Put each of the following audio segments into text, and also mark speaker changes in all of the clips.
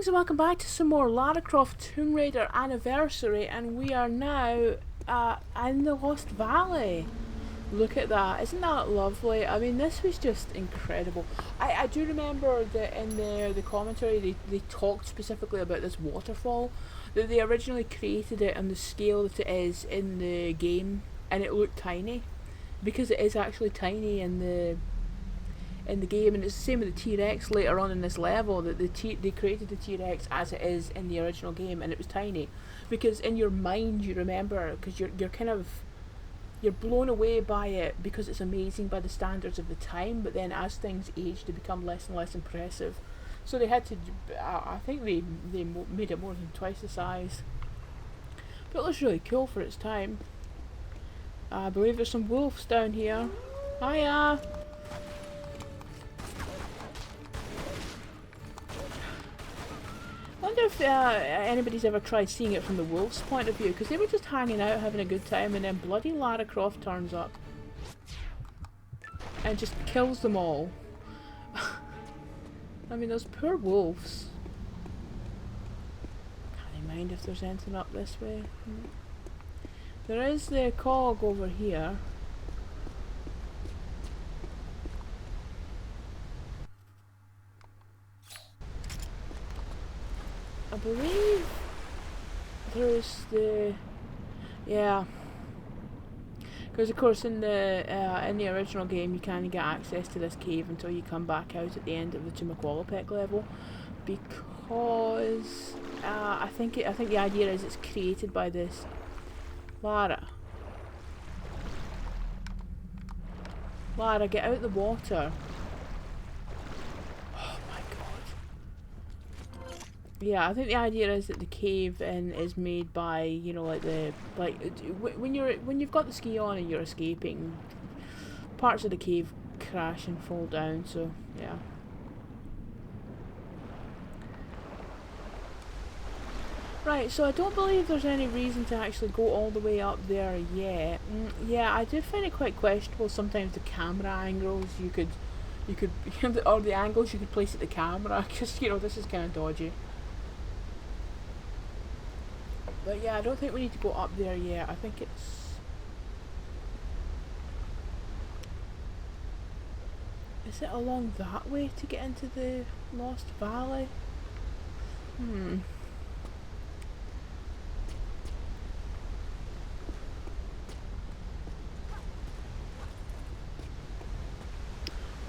Speaker 1: Greetings and welcome back to some more Lara Croft Tomb Raider Anniversary, and we are now in the Lost Valley. Look at that, isn't that lovely? I mean, this was just incredible. I do remember that in the commentary they talked specifically about this waterfall, that they originally created it on the scale that it is in the game, and it looked tiny, because it is actually tiny in the game, and it's the same with the T-Rex later on in this level, that they created the T-Rex as it is in the original game, and it was tiny, because in your mind you remember, because you're kind of, you're blown away by it because it's amazing by the standards of the time, but then as things age they become less and less impressive, so they had to, I think they made it more than twice the size, but it looks really cool for its time. I believe there's some wolves down here. Hiya! I wonder if anybody's ever tried seeing it from the wolves' point of view, because they were just hanging out having a good time, and then bloody Lara Croft turns up and just kills them all. I mean, those poor wolves. Can't mind if there's anything up this way. There is the cog over here. I believe there's the, yeah, because of course in the original game you can't get access to this cave until you come back out at the end of the Tomb of Qualopec level, because I think the idea is it's created by this Lara, get out the water. Yeah, I think the idea is that the cave is made by, you know, when you've got the ski on and you're escaping, parts of the cave crash and fall down. So yeah. Right, so I don't believe there's any reason to actually go all the way up there yet. Yeah, I did find it quite questionable sometimes, the camera angles you could or the angles you could place at the camera, because you know this is kind of dodgy. But yeah, I don't think we need to go up there yet. I think it's... Is it along that way to get into the Lost Valley?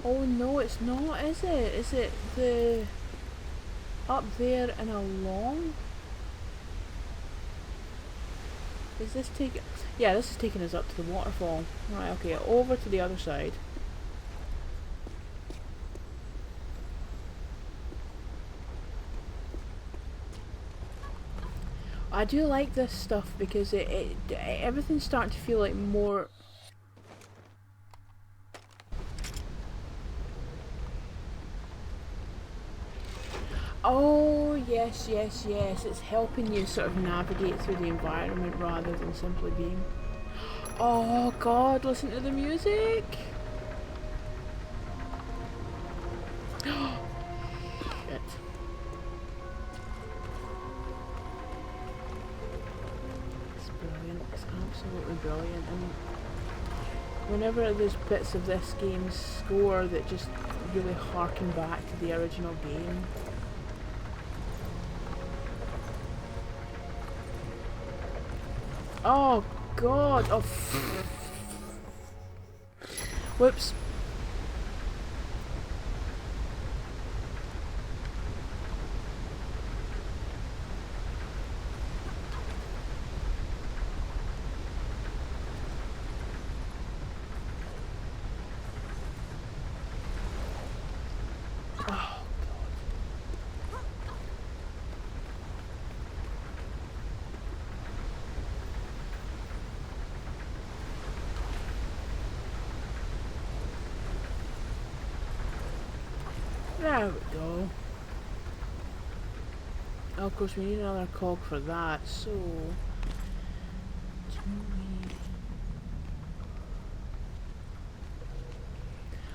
Speaker 1: Oh no, it's not, is it? Is it the... up there and along? Is this taking... Yeah, this is taking us up to the waterfall. Right, okay, over to the other side. I do like this stuff because everything's starting to feel like more... Oh, yes, yes, yes. It's helping you sort of navigate through the environment rather than simply being... Oh, God, listen to the music! Shit. It's brilliant. It's absolutely brilliant. And whenever there's bits of this game's score that just really harken back to the original game... Oh God! Oh, whoops. There we go. Oh, of course we need another cog for that, so...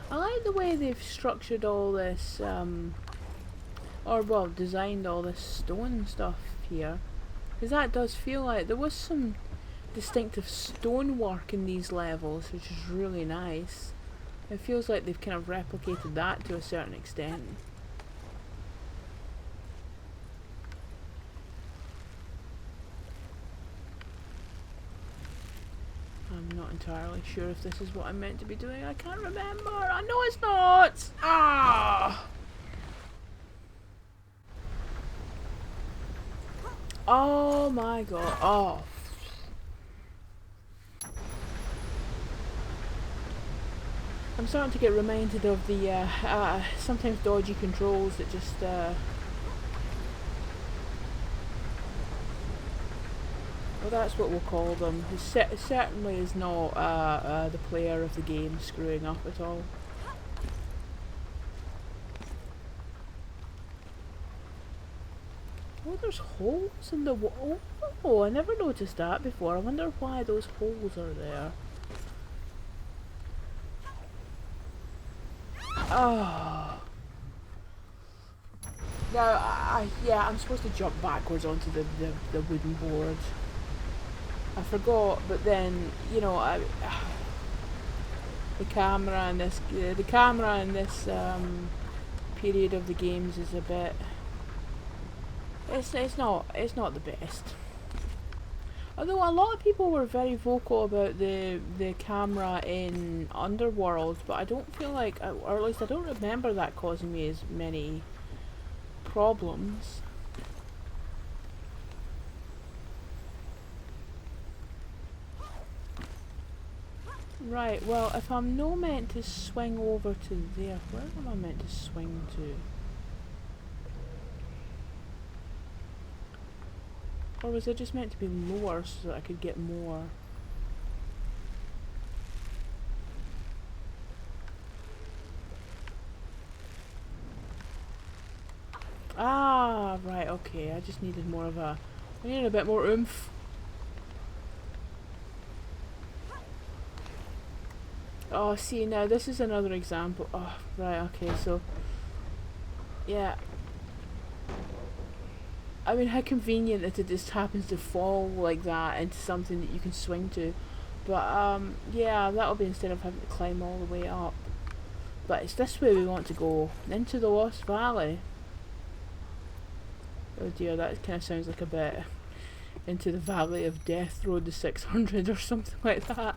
Speaker 1: I like the way they've structured all this or well, designed all this stone stuff here. Because that does feel like there was some distinctive stonework in these levels, which is really nice. It feels like they've kind of replicated that to a certain extent. I'm not entirely sure if this is what I'm meant to be doing. I can't remember. I know it's not! Ah! Oh my god. Oh. I'm starting to get reminded of the sometimes dodgy controls that just well, that's what we'll call them. It certainly is not the player of the game screwing up at all. Oh, there's holes in the wall. Oh, I never noticed that before. I wonder why those holes are there. Oh. Now, yeah, I'm supposed to jump backwards onto the wooden board. I forgot, but then, you know, the camera in this period of the games is a bit. It's not the best. Although a lot of people were very vocal about the camera in Underworld, but I don't feel like, or at least I don't remember that causing me as many problems. Right, well, if I'm not meant to swing over to there, where am I meant to swing to? Or was it just meant to be lower so that I could get more? Ah, right, okay. I just needed more of a... I needed a bit more oomph. Oh, see, now this is another example. Oh, right, okay, so... Yeah. I mean, how convenient that it just happens to fall like that into something that you can swing to. But, yeah, that'll be instead of having to climb all the way up. But it's this way we want to go. Into the Lost Valley. Oh dear, that kind of sounds like a bit... Into the Valley of Death, Road to 600 or something like that.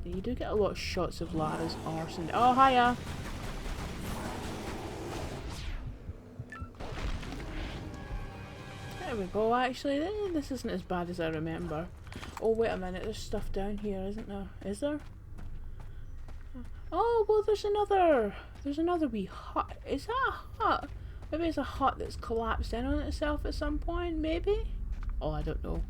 Speaker 1: Yeah, you do get a lot of shots of Lara's arse and... Oh, hiya! There we go, actually. This isn't as bad as I remember. Oh, wait a minute. There's stuff down here, isn't there? Is there? Oh, well, there's another wee hut. Is that a hut? Maybe it's a hut that's collapsed in on itself at some point, maybe? Oh, I don't know.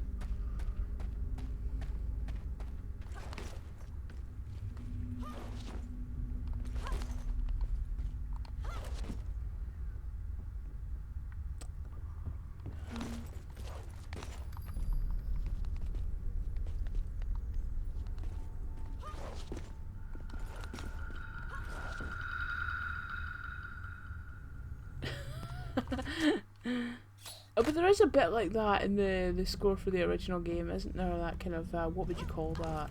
Speaker 1: Oh, but there is a bit like that in the score for the original game, isn't there? That kind of, what would you call that?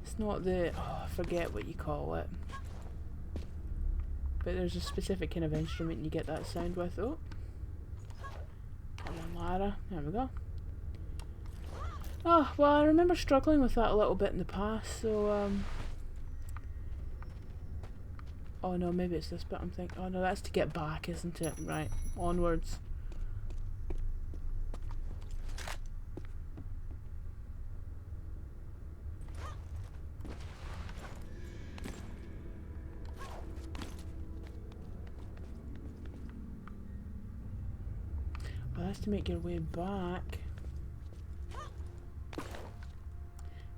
Speaker 1: It's not the, oh, I forget what you call it. But there's a specific kind of instrument you get that sound with. Oh. Come on, Lara. There we go. Oh, well, I remember struggling with that a little bit in the past, so, oh no, maybe it's this bit I'm thinking. Oh no, that's to get back, isn't it? Right, onwards. Well, that's to make your way back.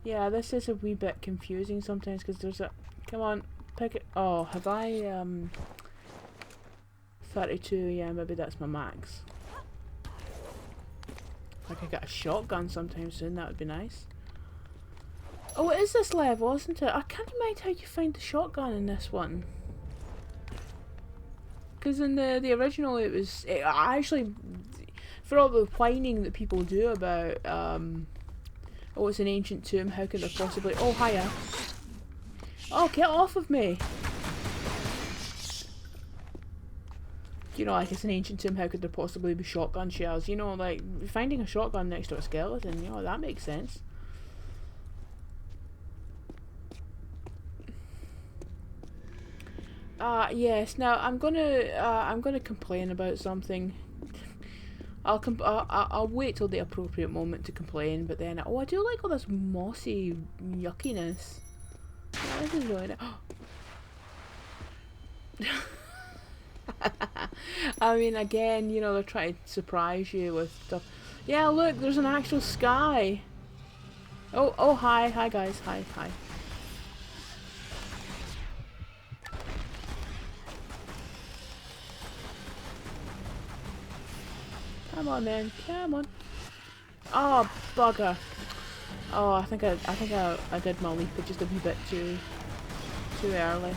Speaker 1: Yeah, this is a wee bit confusing sometimes because there's a... Come on, pick it. Oh, have I, 32, yeah, maybe that's my max. If I could get a shotgun sometime soon, that would be nice. Oh, it is this level, isn't it? I can't remember how you find the shotgun in this one. Because in the original, I actually, for all the whining that people do about, oh, it's an ancient tomb, how could there possibly, oh, hiya. Oh, get off of me! You know, like, it's an ancient tomb, how could there possibly be shotgun shells? You know, like, finding a shotgun next to a skeleton, you know, that makes sense. Yes, now I'm gonna complain about something. I'll wait till the appropriate moment to complain, but then, oh, I do like all this mossy yuckiness. Yeah, this is really nice. I mean, again, you know, they're trying to surprise you with stuff. Yeah, look, there's an actual sky. Oh, hi guys, hi. Come on, man, come on. Oh, bugger. Oh, I think I did my leap just a wee bit too early.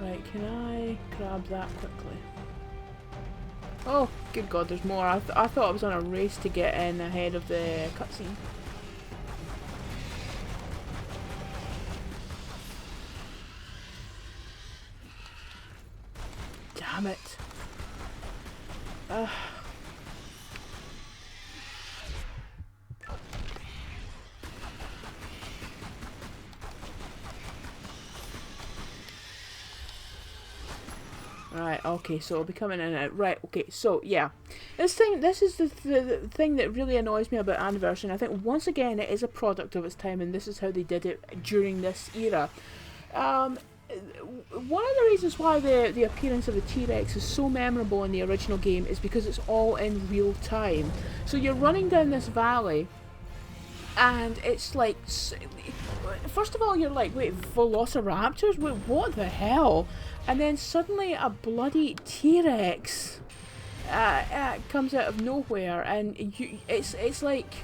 Speaker 1: Right, can I grab that quickly? Oh, good God, there's more. I thought I was on a race to get in ahead of the cutscene. Damn it. Right, okay, so I'll be coming in and out. Right, okay, so yeah. This is the thing that really annoys me about Anniversary, and I think once again it is a product of its time, and this is how they did it during this era. One of the reasons why the appearance of the T-Rex is so memorable in the original game is because it's all in real time. So you're running down this valley, and it's like, first of all you're like, wait, velociraptors? Wait, what the hell? And then suddenly a bloody T-Rex comes out of nowhere, and it's like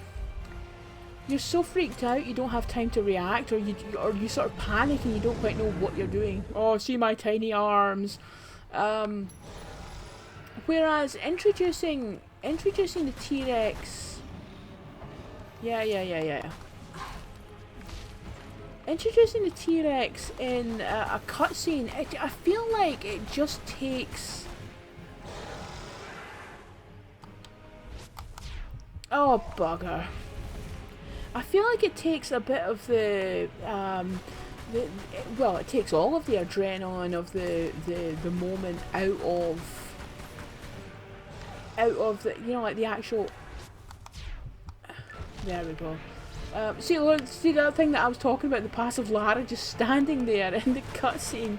Speaker 1: you're so freaked out you don't have time to react, or you sort of panic and you don't quite know what you're doing. Oh, see my tiny arms. Whereas introducing the T-Rex, yeah. Introducing the T-Rex in a cutscene, I feel like it just takes... Oh, bugger. I feel like it takes a bit of well, it takes all of the adrenaline of the moment out of the, you know, like the actual... There we go. See that thing that I was talking about, the passive Lara just standing there in the cutscene.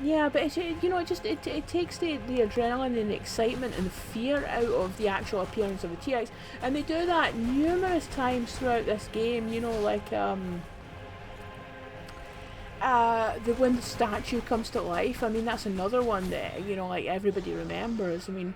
Speaker 1: Yeah, but it takes the adrenaline and the excitement and the fear out of the actual appearance of the T-Rex, and they do that numerous times throughout this game. You know, like when the statue comes to life. I mean, that's another one that, you know, like, everybody remembers. I mean,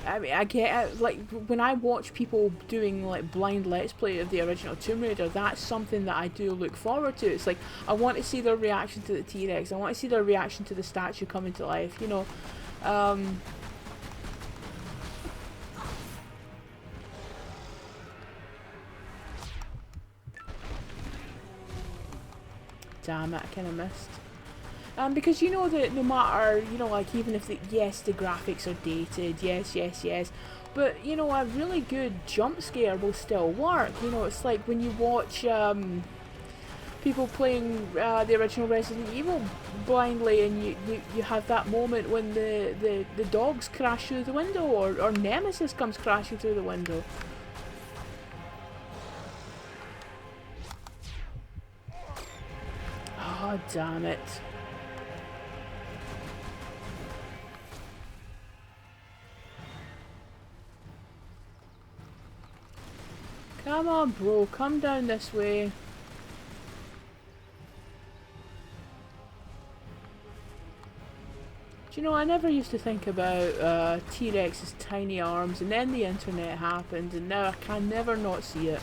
Speaker 1: I get, like, when I watch people doing, like, blind Let's Play of the original Tomb Raider, that's something that I do look forward to. It's like, I want to see their reaction to the T-Rex, I want to see their reaction to the statue coming to life, you know. Damn it, I kind of missed. Because you know that no matter, you know, like, even if yes, the graphics are dated, yes, but, you know, a really good jump scare will still work. You know, it's like when you watch people playing the original Resident Evil blindly, and you have that moment when the dogs crash through the window, or Nemesis comes crashing through the window. Oh, damn it. Come on, bro, come down this way. Do you know, I never used to think about T-Rex's tiny arms, and then the internet happened, and now I can never not see it.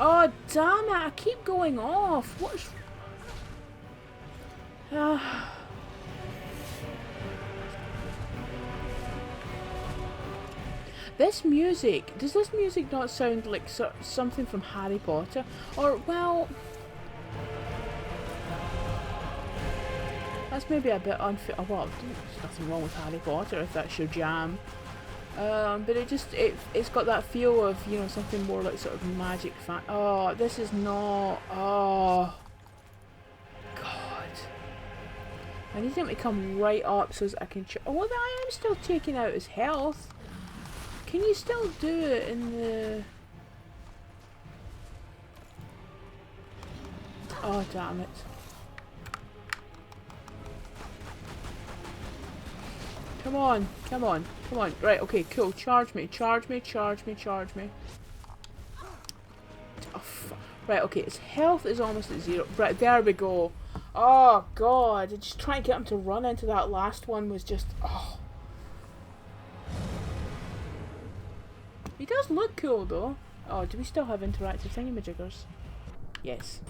Speaker 1: Oh, damn it, I keep going off. What's... This music, does this music not sound like something from Harry Potter? Or, well... That's maybe a bit unfair. Oh, well, there's nothing wrong with Harry Potter if that's your jam. But it's got that feel of, you know, something more like sort of magic oh, this is not... Oh... God. I need him to come right up so that I can... Oh, I am still taking out his health. Can you still do it in the... Oh, damn it. Come on, come on, come on. Right, okay, cool. Charge me, charge me, charge me, charge me. Oh, right, okay, his health is almost at 0. Right, there we go. Oh, God. Just trying to get him to run into that last one was just... Oh. He does look cool, though. Oh, do we still have interactive thingamajiggers? Yes.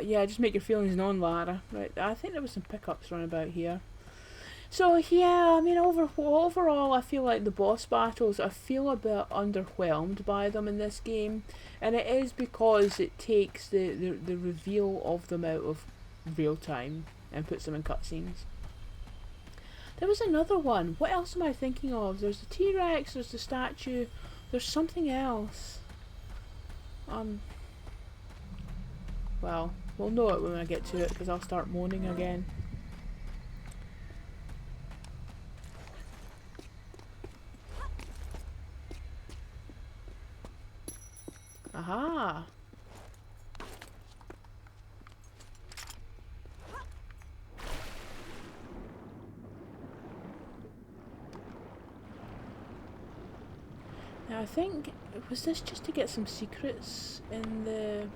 Speaker 1: Yeah, just make your feelings known, Lara. Right, I think there was some pickups around about here. So yeah, I mean, overall, I feel like the boss battles, I feel a bit underwhelmed by them in this game, and it is because it takes the reveal of them out of real time and puts them in cutscenes. There was another one. What else am I thinking of? There's the T-Rex, there's the statue, there's something else. Well, we'll know it when I get to it, because I'll start moaning again. Aha! Now I think, was this just to get some secrets in the...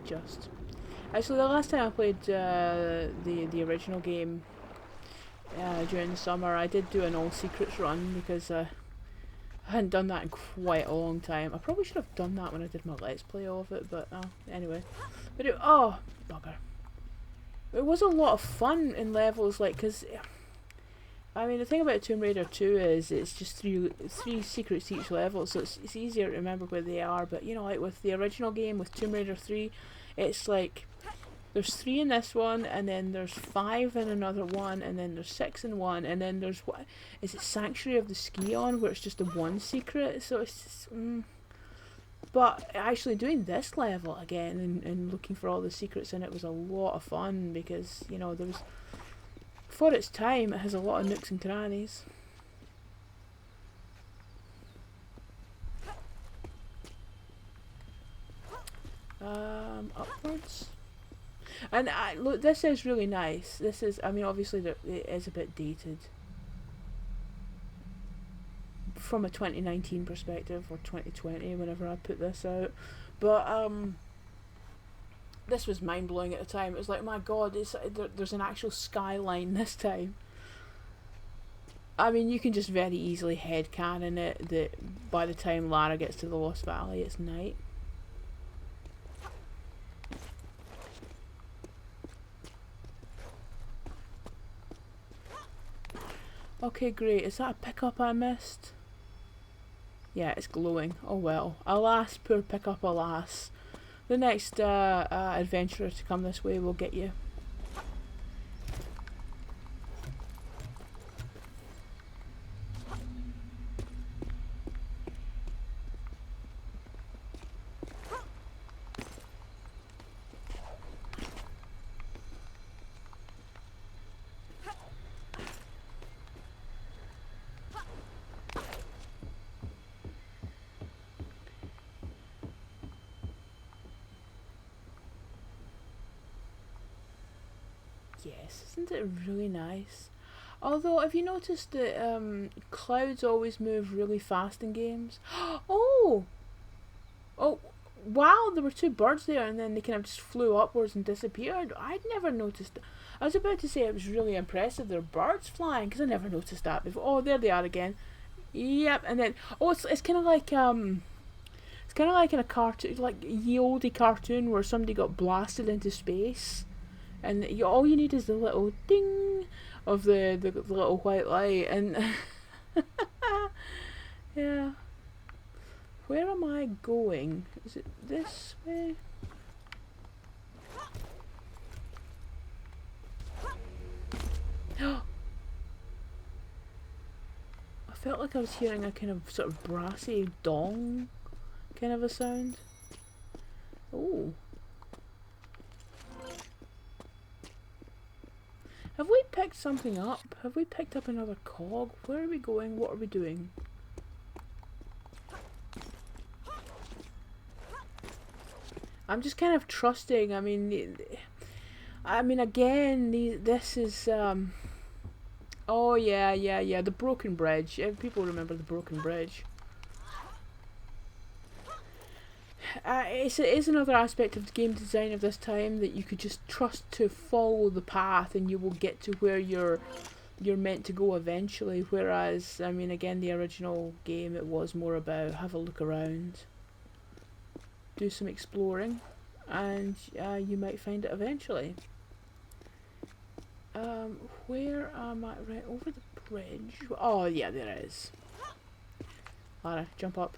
Speaker 1: Just. Actually, the last time I played the original game during the summer, I did do an all secrets run because I hadn't done that in quite a long time. I probably should have done that when I did my Let's Play of it, but anyway. But oh, bugger. It was a lot of fun in levels, like, because... I mean, the thing about Tomb Raider 2 is it's just three secrets each level, so it's easier to remember where they are, but, you know, like with the original game, with Tomb Raider 3, it's like, there's 3 in this one, and then there's 5 in another one, and then there's 6 in one, and then there's, what, is it Sanctuary of the Scion, where it's just the one secret, so it's just, But actually doing this level again, and looking for all the secrets in it was a lot of fun, because, you know, there was... For its time, it has a lot of nooks and crannies. Upwards. And look, this is really nice. This is, I mean, obviously it is a bit dated from a 2019 perspective, or 2020, whenever I put this out. But this was mind-blowing at the time. It was like, my god, there's an actual skyline this time. I mean, you can just very easily headcanon it that by the time Lara gets to the Lost Valley, it's night. Okay, great. Is that a pickup I missed? Yeah, it's glowing. Oh well. Alas, poor pickup, alas. The next adventurer to come this way will get you. yes, isn't it really nice? Although, have you noticed that clouds always move really fast in games? Oh! Oh, wow, there were two birds there and then they kind of just flew upwards and disappeared. I'd never noticed that. I was about to say it was really impressive. There are birds flying because I never noticed that before. Oh, there they are again. Yep, and then it's kind of like it's kind of like in a cartoon, like ye olde cartoon where somebody got blasted into space, and all you need is the little ding of the little white light, and yeah. Where am I going? Is it this way? I felt like I was hearing a kind of sort of brassy dong kind of a sound. Oh. Have we picked something up? Have we picked up another cog? Where are we going? What are we doing? I'm just kind of trusting. I mean, again, this is oh yeah, the broken bridge. People remember the broken bridge. It is another aspect of the game design of this time that you could just trust to follow the path and you will get to where you're meant to go eventually. Whereas, I mean, again, the original game, it was more about have a look around, do some exploring, and you might find it eventually. Where am I? Right, over the bridge. Oh yeah, there it is. Lara, jump up.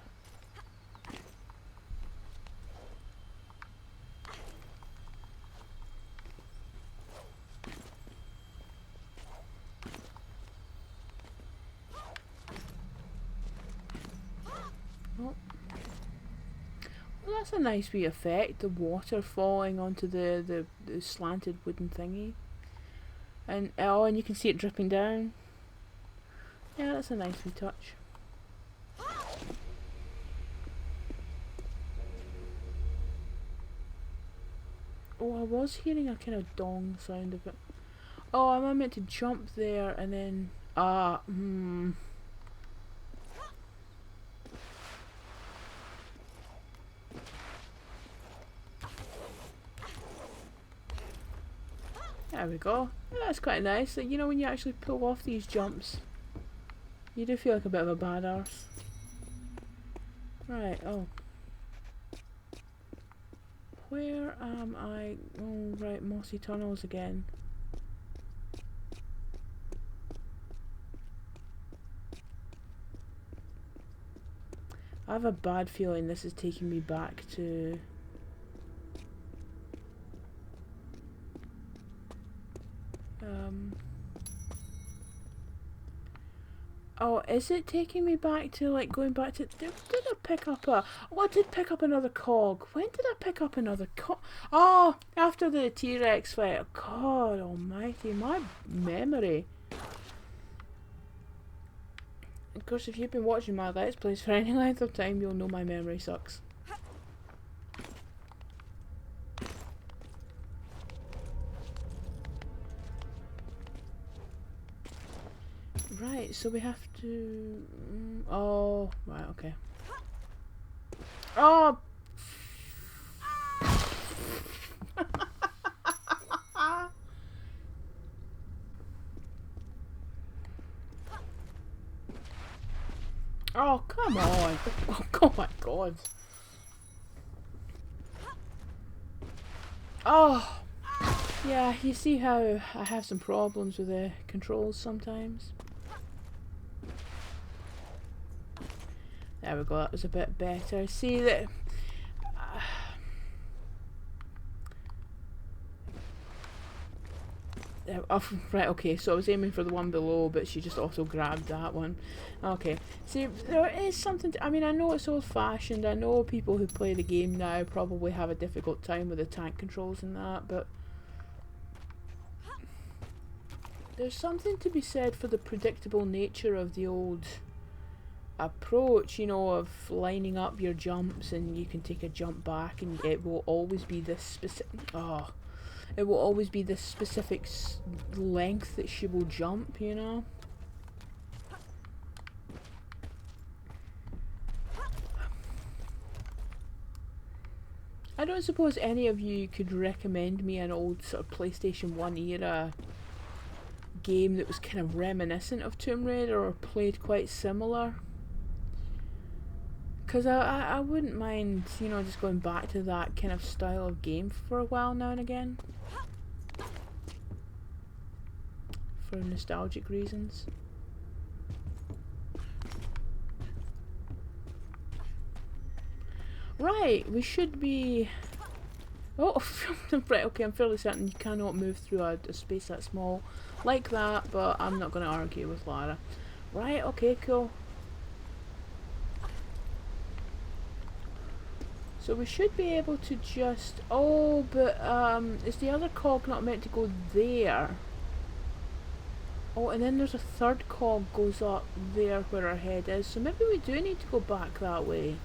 Speaker 1: Oh. Well, that's a nice wee effect, the water falling onto the slanted wooden thingy. And and you can see it dripping down. Yeah, that's a nice wee touch. Oh, I was hearing a kind of dong sound of it. Oh, am I meant to jump there and then There we go. That's quite nice. Like, you know, when you actually pull off these jumps, you do feel like a bit of a badass. Right, oh. Where am I? Oh, right, mossy tunnels again. I have a bad feeling this is taking me back to... Oh, is it taking me back to, like, going back to... Did I pick up a... Oh, I did pick up another cog. When did I pick up another cog? Oh, after the T-Rex fight. God almighty, my memory. Of course, if you've been watching my Let's Plays for any length of time, you'll know my memory sucks. Right, so we have to... oh, right, okay. Oh! Oh, come on! Oh my god! Oh! Yeah, you see how I have some problems with the controls sometimes. There we go, that was a bit better. See that... oh, right, okay, so I was aiming for the one below, but she just also grabbed that one. Okay, see, there is something... I mean, I know it's old-fashioned, I know people who play the game now probably have a difficult time with the tank controls and that, but... there's something to be said for the predictable nature of the old approach, you know, of lining up your jumps and you can take a jump back and it will always be this specific... oh, it will always be this specific length that she will jump, you know? I don't suppose any of you could recommend me an old sort of PlayStation 1 era game that was kind of reminiscent of Tomb Raider or played quite similar? Because I wouldn't mind, you know, just going back to that kind of style of game for a while now and again. For nostalgic reasons. Right, we should be... Oh, right, okay, I'm fairly certain you cannot move through a space that small like that, but I'm not going to argue with Lara. Right, okay, cool. So we should be able to just... Oh, but is the other cog not meant to go there? Oh, and then there's a third cog goes up there where our head is, so maybe we do need to go back that way.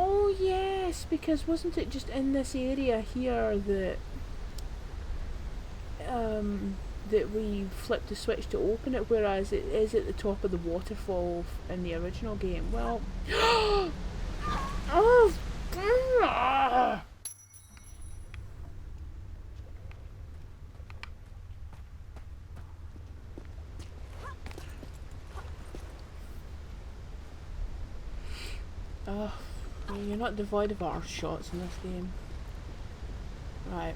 Speaker 1: Oh yes, because wasn't it just in this area here that that we flipped the switch to open it, whereas it is at the top of the waterfall in the original game? Well, oh. Oh, you're not devoid of arse shots in this game. Right.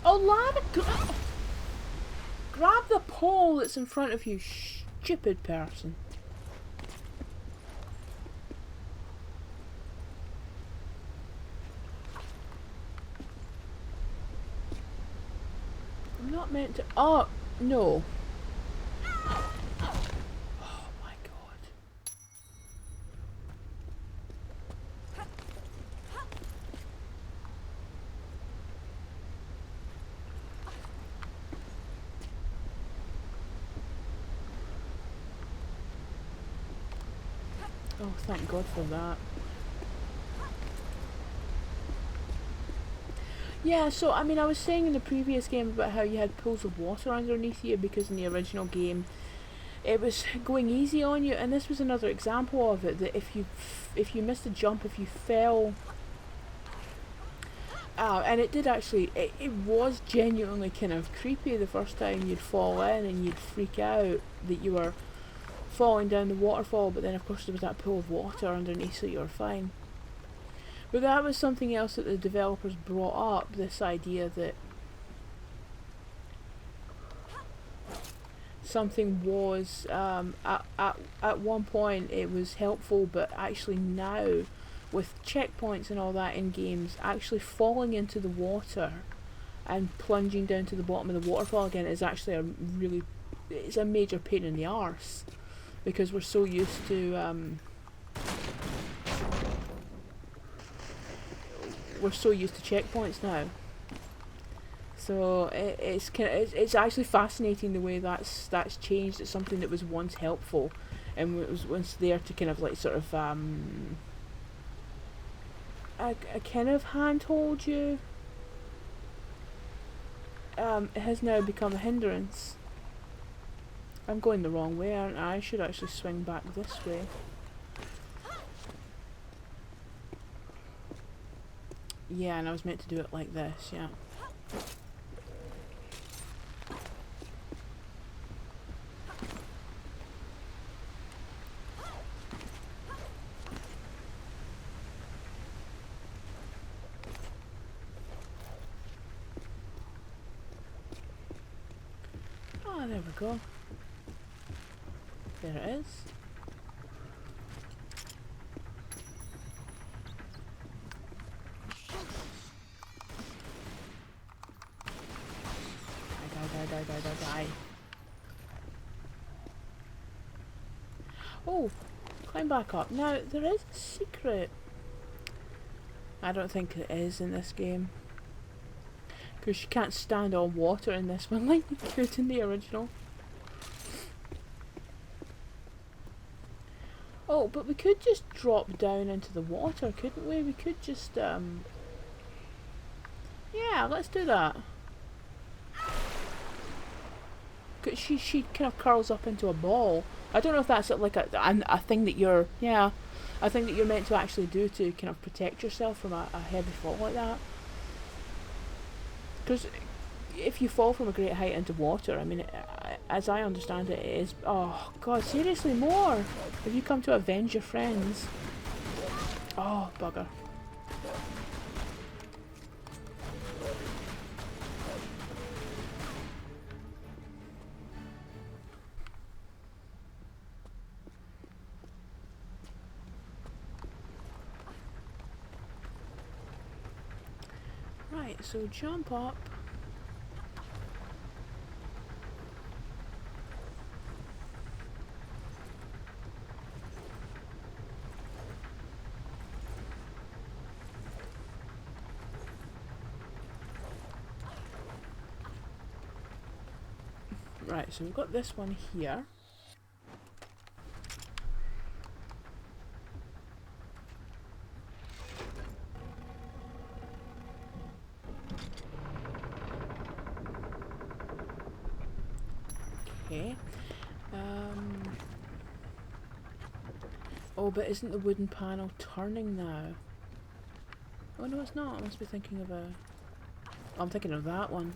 Speaker 1: Oh, Lara, grab the pole that's in front of you, stupid person. I'm not meant to... Oh, no. Oh my god. Oh, thank God for that. Yeah, so I mean, I was saying in the previous game about how you had pools of water underneath you because in the original game it was going easy on you, and this was another example of it, that if you missed a jump, if you fell, and it did actually, it was genuinely kind of creepy the first time you'd fall in and you'd freak out that you were falling down the waterfall, but then of course there was that pool of water underneath, so you were fine. But that was something else that the developers brought up, this idea that something was, at one point it was helpful, but actually now, with checkpoints and all that in games, actually falling into the water and plunging down to the bottom of the waterfall again is actually it's a major pain in the arse, because we're so used to, checkpoints now. So it's actually fascinating the way that's changed. It's something that was once helpful, and it was once there to kind of like sort of I kind of handhold you. It has now become a hindrance. I'm going the wrong way, aren't I? I should actually swing back this way. Yeah, and I was meant to do it like this, yeah. Oh, there we go. There it is. Die. Oh, climb back up. Now, there is a secret. I don't think it is in this game, because you can't stand on water in this one like you could in the original. Oh, but we could just drop down into the water, couldn't we? We could just, Yeah, let's do that. She kind of curls up into a ball. I don't know if that's like a thing that you're, yeah, a thing that you're meant to actually do to kind of protect yourself from a heavy fall like that. Because if you fall from a great height into water, I mean, as I understand it, it is. Oh God, seriously, more! If you come to avenge your friends. Oh bugger. Right, so jump up. Right, so we've got this one here. Okay. Oh, but isn't the wooden panel turning now? Oh no, it's not. I must be thinking of a... Oh, I'm thinking of that one.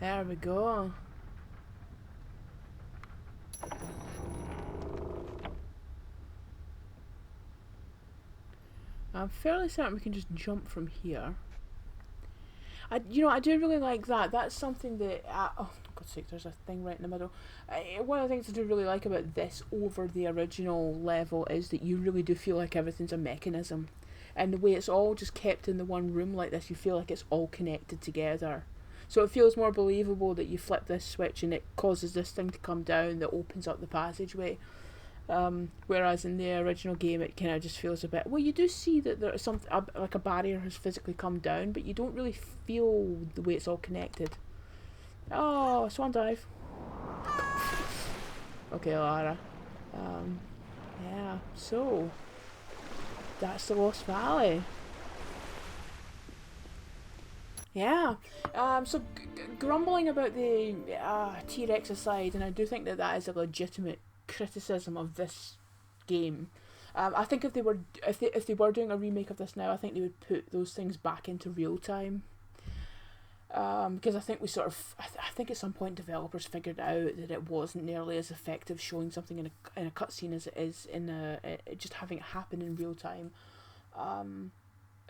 Speaker 1: There we go. I'm fairly certain we can just jump from here. I do really like that. That's something that... oh, for God's sake, there's a thing right in the middle. One of the things I do really like about this over the original level is that you really do feel like everything's a mechanism. And the way it's all just kept in the one room like this, you feel like it's all connected together. So it feels more believable that you flip this switch and it causes this thing to come down that opens up the passageway. Whereas in the original game, it kind of just feels a bit. Well, you do see that there's something like a barrier has physically come down, but you don't really feel the way it's all connected. Oh, swan dive. Okay, Lara. Yeah. So that's the Lost Valley. Yeah. So grumbling about the T-Rex aside, and I do think that that is a legitimate criticism of this game. I think if they were doing a remake of this now, I think they would put those things back into real time. Because I think we sort of, I think at some point developers figured out that it wasn't nearly as effective showing something in a cutscene as it is in just having it happen in real time.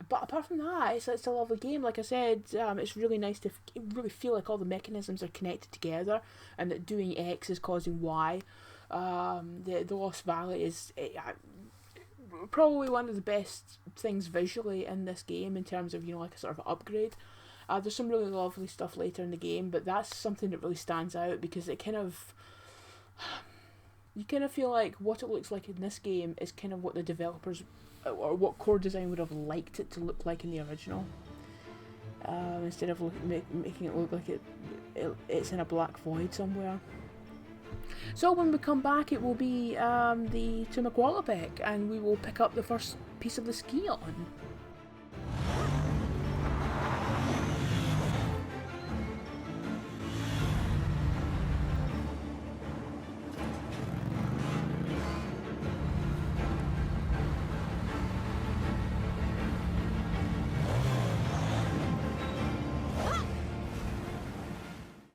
Speaker 1: But apart from that, it's a lovely game. Like I said, it's really nice to really feel like all the mechanisms are connected together, and that doing X is causing Y. The Lost Valley is probably one of the best things visually in this game in terms of like a sort of upgrade. There's some really lovely stuff later in the game, but that's something that really stands out because it kind of you kind of feel like what it looks like in this game is kind of what the developers or what core design would have liked it to look like in the original. Instead of making it look like it's in a black void somewhere. So when we come back, it will be to Magualabek, and we will pick up the first piece of the ski on.